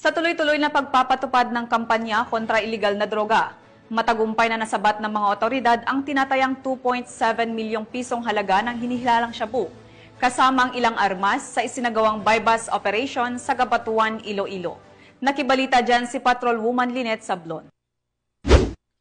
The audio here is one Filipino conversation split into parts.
Sa tuloy-tuloy na pagpapatupad ng kampanya kontra iligal na droga, matagumpay na nasabat ng mga otoridad ang tinatayang 2.7 milyong pisong halaga ng hinihilalang shabu, kasamang ilang armas sa isinagawang bypass operation sa Gabatuan, Iloilo. Nakibalita dyan si Patrolwoman Lynette Sablon.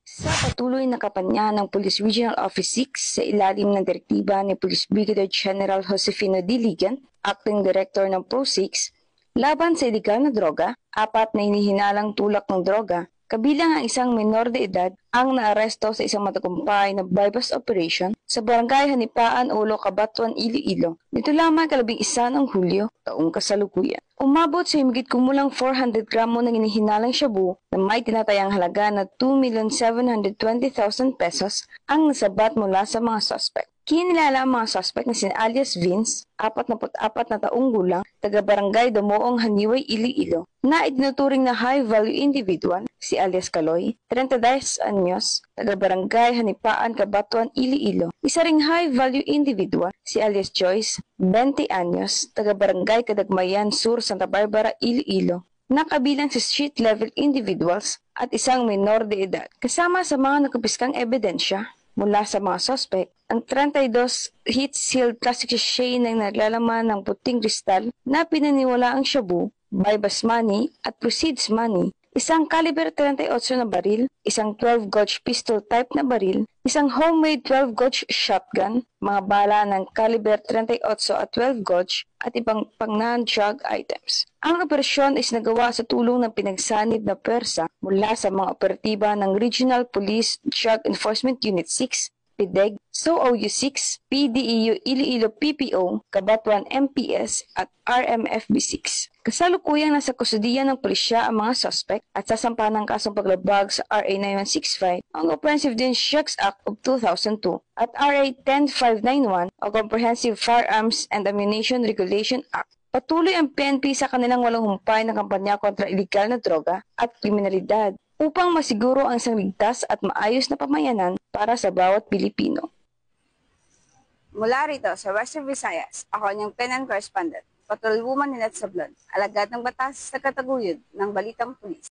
Sa patuloy na kampanya ng Police Regional Office 6 sa ilalim ng direktiba ni Police Brigadier General Josefino Diligan, Acting Director ng PRO6, laban sa iligal na droga, 4 na hinihinalang tulak ng droga, kabilang ang isang menor de edad ang naaresto sa isang matagumpay na bypass operation sa Barangay Hanipaan, Ulo, Cabatuan, Iloilo. Nito lamang 11 ng Hulyo, taong kasalukuyan. Umabot sa higit kumulang 400 gramo ng hinihinalang shabu na may tinatayang halaga na 2,720,000 pesos ang nasabat mula sa mga suspect. Kinilala ang mga suspect na si alias Vince, 44 na taong gulang, taga-barangay Damoong, Haniway, Iloilo, na itinuturing na high-value individual, si alias Kaloy, 32 anyos, taga-barangay Hanipaan, Cabatuan, Iloilo. Isa ring high-value individual, si alias Joyce, 20 anyos, taga-barangay Kadagmayan Sur, Santa Barbara, Iloilo, nakabilang sa street-level individuals at isang menor de edad. Kasama sa mga nakapiskang ebidensya mula sa mga suspect, ang 32 heat-sealed plastic sachet na naglalaman ng puting kristal na pinaniwala ang shabu, bypass money at proceeds money, isang caliber 38 na baril, isang 12 gauge pistol type na baril, isang homemade 12 gauge shotgun, mga bala ng caliber 38 at 12 gauge, at ibang pang non-drug items. Ang operasyon is nagawa sa tulong ng pinagsanib na pwersa mula sa mga operatiba ng Regional Police Drug Enforcement Unit 6, PIDEG, SOOU6, PDEU Iloilo PPO, Cabatuan MPS at RMFB6. Kasalukuyang nasa kustudiyan ng pulisya ang mga suspect at sasampahan ng kasong paglabag sa RA 9165, ang Offensive Drugs Act of 2002 at RA 10591 o Comprehensive Firearms and Ammunition Regulation Act. Patuloy ang PNP sa kanilang walang humpay na kampanya kontra iligal na droga at kriminalidad upang masiguro ang isang ligtas at maayos na pamayanan para sa bawat Pilipino. Mula rito sa Western Visayas, ako ang PNN Correspondent, Patrolwoman Lynette Sablon, alagad ng batas sa kataguyod ng Balitang Pulis.